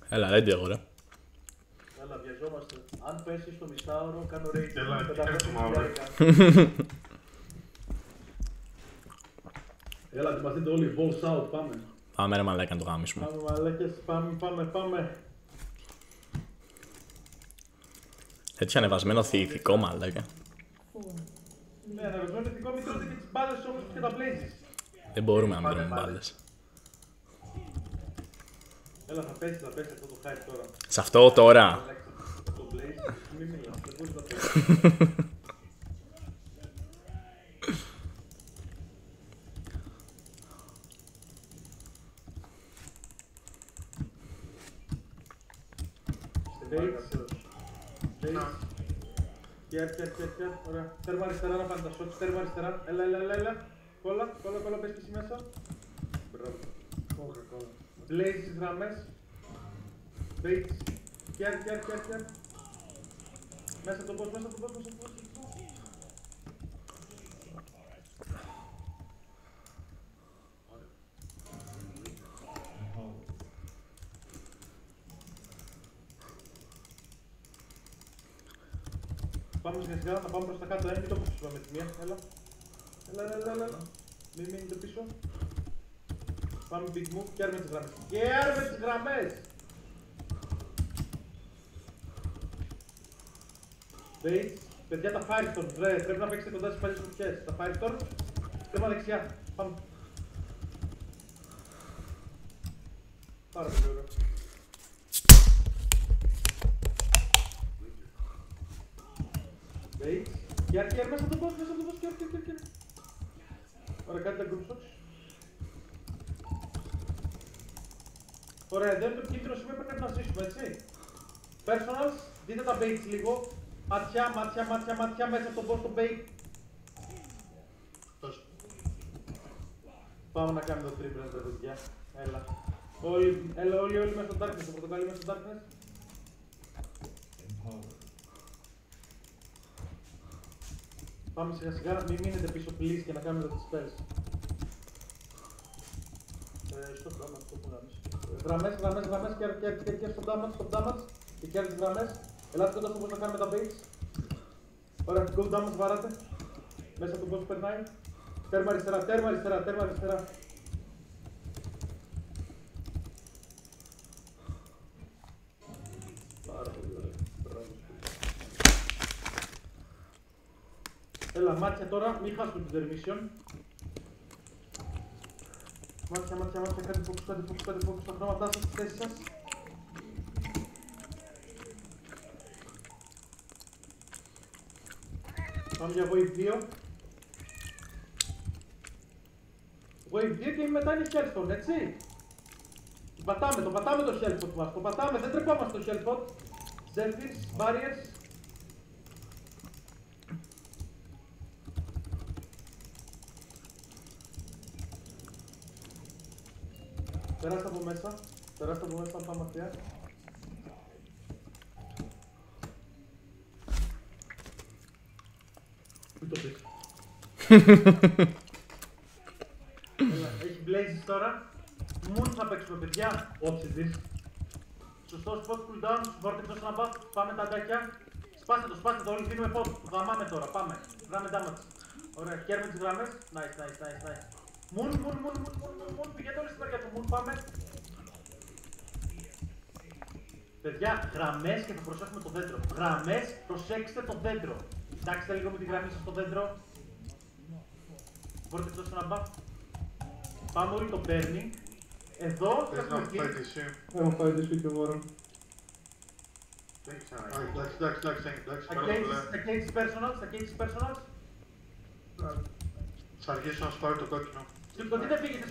Έλα, ρέντι εγώ, ρε. Έλα, βιαζόμαστε. Αν πέσει στο μισάωρο, κάνω rage. Έλα, τι κάνεις το μαύρο. Έλα, ετοιμαστείτε όλοι, balls out, πάμε. Πάμε ρε μαλάκα να το γάμισουμε. Πάμε μαλάκες, πάμε. Έτσι ανεβασμένο ηθικό μαλάκα. Ναι, ανεβασμένο ηθικό, μην τρώτε και τις μπάλες όμως και τα blazes. Δεν μπορούμε να μιλούμε μπάλες. Έλα, θα πέσει αυτό το hype τώρα. Σε αυτό τώρα. Το blaze, μην μιλάς, δεν μπορείς να πέσεις. Κέρ, ωραία. Τέρμα αριστερά να πάνε τα shots, τέρμα αριστερά. Έλα. Κόλλα, πες και εσύ μέσα. Μπράβο. Κόλλα. Blaze στις γραμμές. Baits. Κέρ. Μέσα το boss. Πάμε σιγά, θα πάμε προς τα κάτω, μην το πούσουμε με τη μία, έλα. Μην μείνετε πίσω. Πάμε big move, κέρμε τις γραμμές. Baits, παιδιά τα Firestorm, ρε, πρέπει να παίξετε κοντά στις παλιές φωτιές. Τα Firestorm, τέρμα δεξιά, πάμε. Πάρα πολύ ωραία. Baits, κέρ, μέσα από το boss, κέρ. Ωραία, κάτι τα group shots. Ωραία, εδώ είναι το επικίνδυνο σημείο που πρέπει να ζήσουμε, έτσι. Personals, δείτε τα baits λίγο. Ματιά, μέσα από τον boss το bait. Πάμε να κάνουμε το triple, ρε παιδιά. Έλα. Όλοι μέσα στο darkness, το πορτοκάλι μέσα στο darkness. Πάμε σιγά, μην μείνετε πίσω please και να κάνουμε τα spells. Στο πράγμα, αυτό που γάμεις. Γραμμές, κέρ στο damage, και κέρ τις γραμμές. Ελάτε κοντά στο πώς να κάνουμε τα baits. Ωραία, go damage βαράτε. Μέσα από τον boss περνάει. Τέρμα αριστερά. Πάρα πολύ ωραία. Έλα, μάτια τώρα, μην χάσουμε την permission. Μάτια, κάτι focus στα χρώματά σας, στις θέσεις σας. Πάμε για wave 2. Wave 2 και μετά είναι Hellstone, έτσι. Το πατάμε το Hellstone μας, το πατάμε, δεν τρεπόμαστε το Hellstone. Zephyrs, barriers. Περάστε από μέσα, να πάμε μακριά. Μην το πεις. Έλα, έχει blazes τώρα. Moon θα παίξουμε παιδιά, όψη της. Σωστό spot cooldown, vortex δώστε να buff, πάμε τα αντάκια. Σπάστε το, όλοι δίνουμε pot, γαμάμε τώρα, πάμε. Γράμε damage. Ωραία, κέρμε τις γραμμές. Nice. Moon, πηγαίνετε όλοι στη μεριά του Moon, πάμε. Παιδιά, γραμμές και θα προσέχουμε το δέντρο. Γραμμές, προσέξτε το δέντρο. Κοιτάξτε λίγο με τη γραμμή σας στο δέντρο. Μπορείτε να δώσετε ένα buff. Πάμε όλοι το burning. Εδώ έχουμε kill. Έχω φάει τη σπίτι εγώ. Στα cages personals. Θα αργήσω να σπάρω το κόκκινο.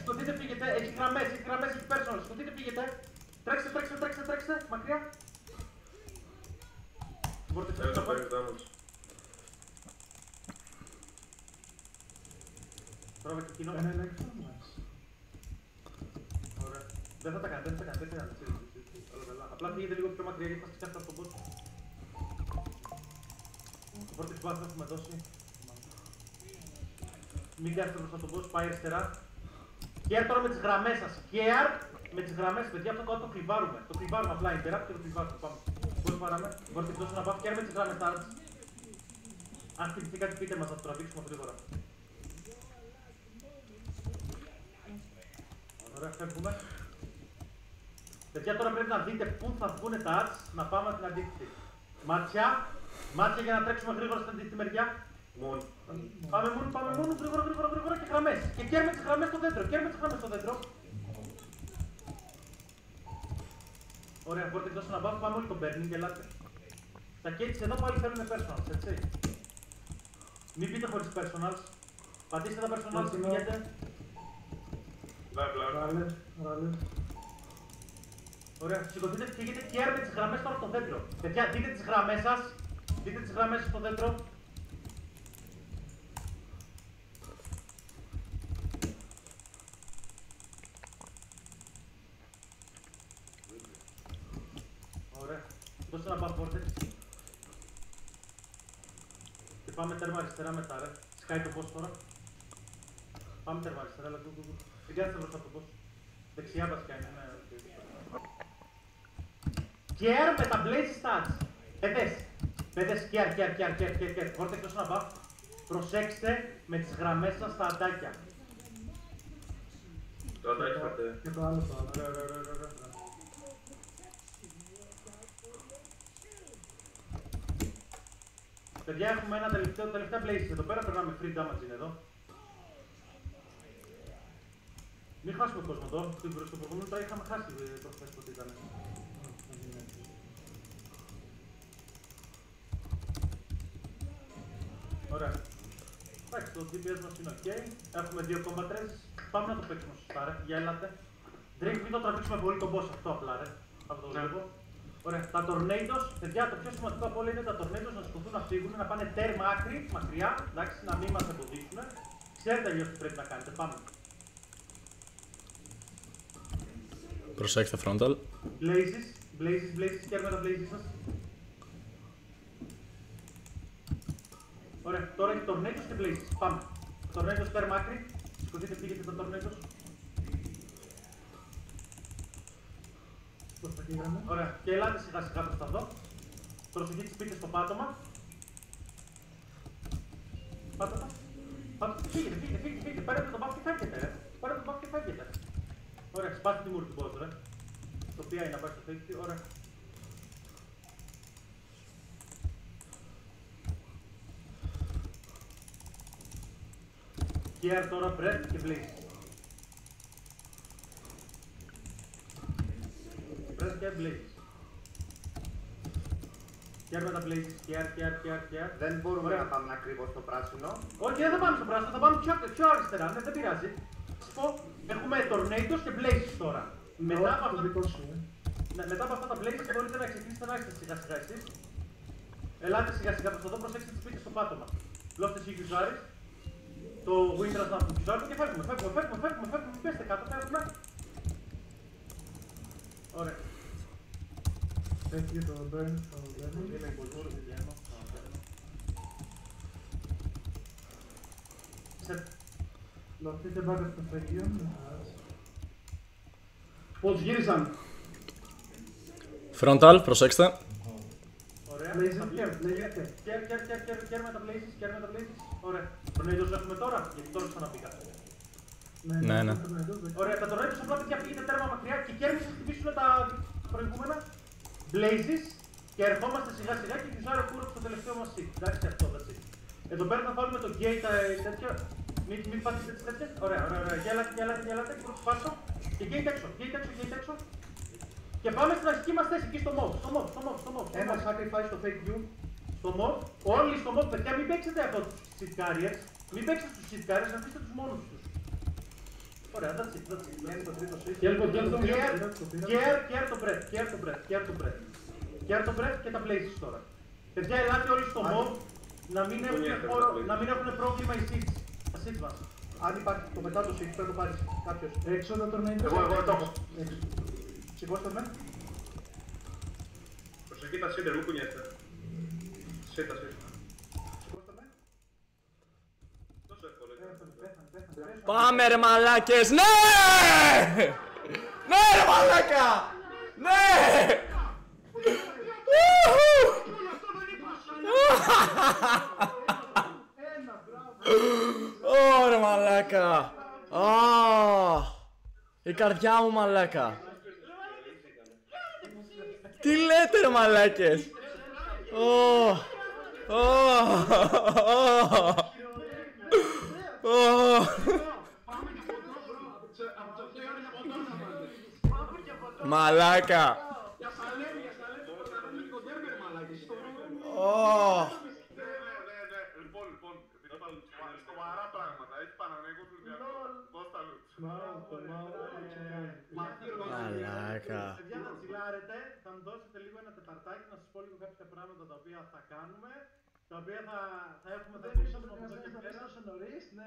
Σκοτείτε φύγετε, έχει γραμμές, έχει personals. Σκοτείτε φύγετε. Τρέξτε, μακριά. Μπορείτε να φύγετε. Τώρα και κοινό. Ωραία. Δεν θα τα κάνετε. Απλά φύγετε λίγο πιο μακριά γιατί θα σκάστε από τον boss. Το πρώτο σπάθο έχουμε δώσει. Μην κάθετε μπροστά στον boss, πάει αριστερά. Κέρ τώρα με τις γραμμές σας. Κέρ, με τις γραμμές, παιδιά, αυτό κάτω το κλειβάρουμε. Το κλειβάρουμε απλά, interrupt και το κλειβάρουμε. Πάμε. Πώς παράμε, μπορείτε εκτός να πάω, πιάνουμε τις γραμμές τάρτς. Αν χτυπηθεί κάτι πείτε μας, θα το τραβήξουμε γρήγορα. Ωραία, φεύγουμε. Παιδιά, τώρα πρέπει να δείτε πού θα βγουν τα arts να πάμε από την αντίθετη. Μάτια, μάτια για να τρέξουμε γρήγορα στην αντίθετη μεριά. Μον. Πάμε μόνο, γρήγορα και γραμμές. Και καίρουμε τις γραμμές στο δέντρο, Ωραία, μπορείτε εκτός να πάμε όλοι τον burning, ελάτε. Τα cages εδώ πάλι θέλουν personals, έτσι. Μην πείτε χωρίς personals. Πατήστε τα personals και φύγετε. Ράλες. Ωραία, σηκωθείτε, φύγετε και έρμε τις γραμμές τώρα στο δέντρο. Παιδιά, δείτε τις γραμμές σας. Δείτε τις γραμμές στο δέντρο. Ωραία. Δώστε ένα buff vortex. Και πάμε τέρμα αριστερά μετά, ρε. Σκάει το boss τώρα. Πάμε τέρμα αριστερά, αλλά δεν κάθεστε μπροστά από το boss. Δεξιά βασικά είναι, ναι. Κέρ με τα blaze stats. Παιδες, κέρ. Βόρτε εκτός να πάω. Προσέξτε με τις γραμμές σας τα αντάκια. Το αντάκι φάτε. Και το άλλο το άλλο. Ωραία. Παιδιά, έχουμε ένα τελευταία blaze εδώ πέρα, περνάμε free damage είναι εδώ. Μην χάσουμε κόσμο εδώ, στο προηγούμενο τα είχαμε χάσει προχθές που ήταν. Ωραία. Εντάξει, το DPS μας είναι ok. Έχουμε 2 combat res. Πάμε να το παίξουμε σωστά, ρε. Για έλατε. Drake, μην το τραβήξουμε πολύ τον boss αυτό απλά, ρε. Αυτό το βλέπω. Ωραία. Τα tornadoes, παιδιά, το πιο σημαντικό από όλα είναι τα tornadoes να σηκωθούν να φύγουν, να πάνε τέρμα άκρη, μακριά, εντάξει, να μην μας εμποδίσουν. Ξέρετε αλλιώς τι πρέπει να κάνετε. Πάμε. Προσέξτε frontal. Blazes, κέρουμε τα blazes σας. Ωραία, τώρα έχει tornadoes και blazes. Πάμε. Tornadoes τέρμα άκρη. Σηκωθείτε, φύγετε τα tornadoes. Ωραία, και ελάτε σιγά σιγά προς τα δω. Προσοχή τις πίτες στο πάτωμα. Πάτε τα. Φύγετε. Πάρετε τον buff και φεύγετε, ρε. Ωραία, σπάστε τη μούρη του boss, ρε. Το οποίο είναι να πάει στο safety, ωραία. Care τώρα, breath και blaze. Breath και blaze. Care με τα blazes, care. Δεν μπορούμε να πάμε ακριβώς στο πράσινο. Όχι, δεν θα πάμε στο πράσινο, θα πάμε πιο αριστερά, ναι, δεν πειράζει. Έχουμε tornadoes και blazes τώρα. Μετά από αυτά τα blazes μπορείτε να ξεκινήσετε να έχετε σιγά σιγά εσείς. Ελάτε σιγά σιγά προς εδώ, προσέξτε τις πίτες στο πάτωμα. Λόφτε εσύ γιουζάρεις. Το Winters να γιουζάρουμε και φεύγουμε. Πέστε κάτω, φεύγουμε. Ωραία. Έχει το burn στο burn. Είναι υπολοιπό, δεν βγαίνω. Λοφτείτε μπάκα στο φεγγείο. Πώς γύρισαν. Frontal, προσέξτε. Ωραία. Blazer, care με τα blazes. Ωραία. Tornadoes έχουμε τώρα, γιατί τώρα ξαναμπήκα. Ναι. Ωραία, τα tornadoes απλά παιδιά φύγετε τέρμα μακριά και κέρδη σας χτυπήσουν τα προηγούμενα blazes και ερχόμαστε σιγά σιγά και γιουζάρει ο κούρος στο τελευταίο μας seat. Εντάξει, αυτό θα seat. Εδώ πέρα θα βάλουμε το gate τέτοιο. Μην πατήσετε τις τέτοιες. Ωραία. Γέλατε και πρώτος πάσο. Και gate έξω. Και πάμε στην αρχική μας θέση, εκεί στο mob. Ένα sacrifice στο fake view. Στο mob. Όλοι στο mob, παιδιά, μην παίξετε από τους seat carriers. Μην παίξετε στους seat carriers, να αφήσετε τους μόνους τους. Ωραία, that's it. Είναι το τρίτο switch. Care το breath και τα blazes τώρα. Παιδιά, ελάτε όλοι στο mob να μην έχουν πρόβλημα οι seats. Τα seats μας. Αν υπάρχει το μετά το switch, πρέπει να το πάρεις κάποιος. Έξω τα tornadoes. Εγώ το έχω. Σηκώστε με. Προσοχή τα σύντερ, που κουνιέστε. Σύντα. Σηκώστε με. Τόσο εύκολο. Πέθανε. Πάμε ρε μαλάκες, ναι! Ναι ρε μαλάκα! Ναι! Ωρε μαλάκα! Η καρδιά μου μαλάκα! Τι λέτε ρε μαλάκες! Μαλάκα! Λοιπόν, σοβαρά πράγματα. Έχει Παναθηναϊκός Ολυμπιακός. Δώσ' τα λούτ. Μαλάκα! Παιδιά, θα τσιλάρετε, θα μου δώσετε λίγο ένα τεταρτάκι να σας πω λίγο κάποια πράγματα τα οποία θα κάνουμε, τα οποία θα έχουμε... Δεν ήσασταν νωρίς, ναι.